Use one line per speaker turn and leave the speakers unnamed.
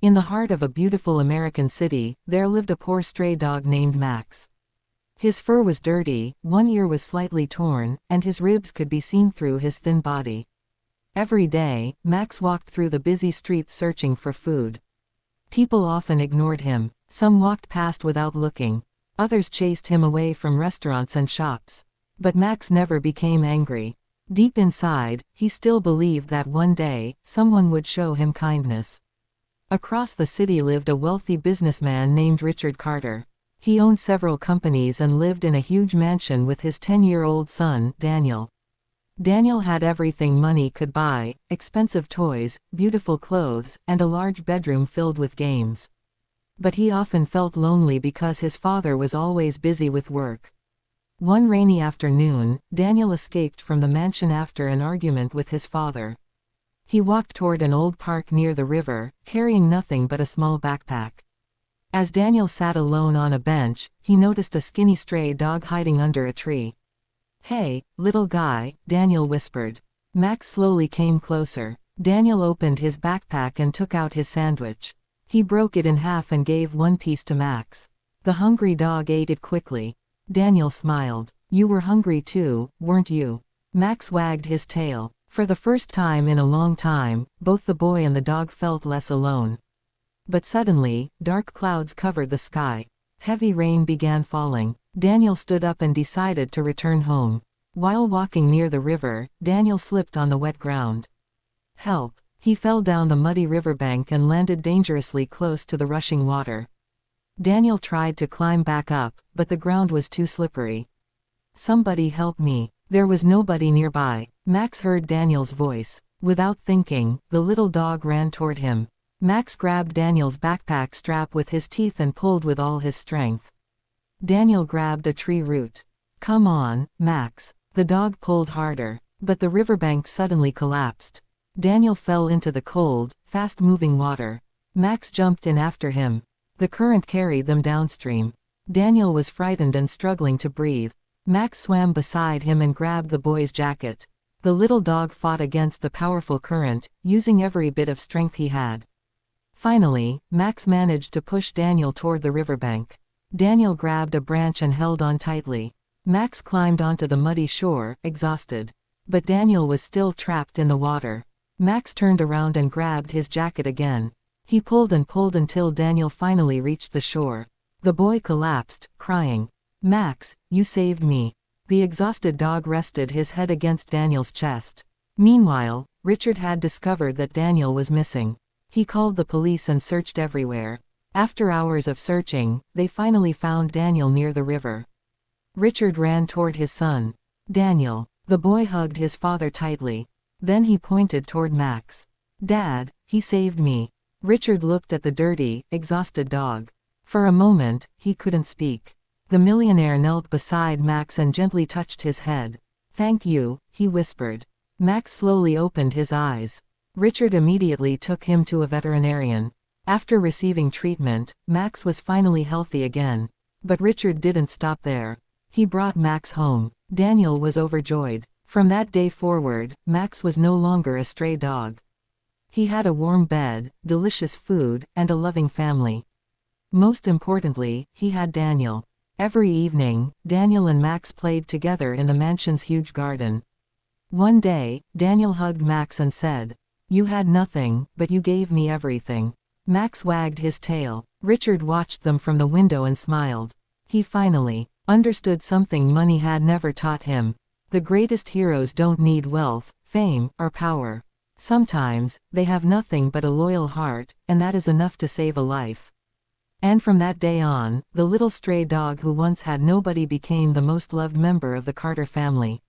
In the heart of a beautiful American city, there lived a poor stray dog named Max. His fur was dirty, one ear was slightly torn, and his ribs could be seen through his thin body. Every day, Max walked through the busy streets searching for food. People often ignored him. Some walked past without looking. Others chased him away from restaurants and shops. But Max never became angry. Deep inside, he still believed that one day, someone would show him kindness. Across the city lived a wealthy businessman named Richard Carter. He owned several companies and lived in a huge mansion with his 10-year-old son, Daniel. Daniel had everything money could buy: expensive toys, beautiful clothes, and a large bedroom filled with games. But he often felt lonely because his father was always busy with work. One rainy afternoon, Daniel escaped from the mansion after an argument with his father. He walked toward an old park near the river, carrying nothing but a small backpack. As Daniel sat alone on a bench, he noticed a skinny stray dog hiding under a tree. "Hey, little guy," Daniel whispered. Max slowly came closer. Daniel opened his backpack and took out his sandwich. He broke it in half and gave one piece to Max. The hungry dog ate it quickly. Daniel smiled. "You were hungry too, weren't you?" Max wagged his tail. For the first time in a long time, both the boy and the dog felt less alone. But suddenly, dark clouds covered the sky. Heavy rain began falling. Daniel stood up and decided to return home. While walking near the river, Daniel slipped on the wet ground. Help! He fell down the muddy riverbank and landed dangerously close to the rushing water. Daniel tried to climb back up, but the ground was too slippery. "Somebody help me." There was nobody nearby. Max heard Daniel's voice. Without thinking, the little dog ran toward him. Max grabbed Daniel's backpack strap with his teeth and pulled with all his strength. Daniel grabbed a tree root. "Come on, Max." The dog pulled harder. But the riverbank suddenly collapsed. Daniel fell into the cold, fast-moving water. Max jumped in after him. The current carried them downstream. Daniel was frightened and struggling to breathe. Max swam beside him and grabbed the boy's jacket. The little dog fought against the powerful current, using every bit of strength he had. Finally, Max managed to push Daniel toward the riverbank. Daniel grabbed a branch and held on tightly. Max climbed onto the muddy shore, exhausted. But Daniel was still trapped in the water. Max turned around and grabbed his jacket again. He pulled and pulled until Daniel finally reached the shore. The boy collapsed, crying. "Max, you saved me." The exhausted dog rested his head against Daniel's chest. Meanwhile, Richard had discovered that Daniel was missing. He called the police and searched everywhere. After hours of searching, they finally found Daniel near the river. Richard ran toward his son. "Daniel." The boy hugged his father tightly. Then he pointed toward Max. "Dad, he saved me." Richard looked at the dirty, exhausted dog. For a moment, he couldn't speak. The millionaire knelt beside Max and gently touched his head. "Thank you," he whispered. Max slowly opened his eyes. Richard immediately took him to a veterinarian. After receiving treatment, Max was finally healthy again. But Richard didn't stop there. He brought Max home. Daniel was overjoyed. From that day forward, Max was no longer a stray dog. He had a warm bed, delicious food, and a loving family. Most importantly, he had Daniel. Every evening, Daniel and Max played together in the mansion's huge garden. One day, Daniel hugged Max and said, "You had nothing, but you gave me everything." Max wagged his tail. Richard watched them from the window and smiled. He finally understood something money had never taught him. The greatest heroes don't need wealth, fame, or power. Sometimes, they have nothing but a loyal heart, and that is enough to save a life. And from that day on, the little stray dog who once had nobody became the most loved member of the Carter family.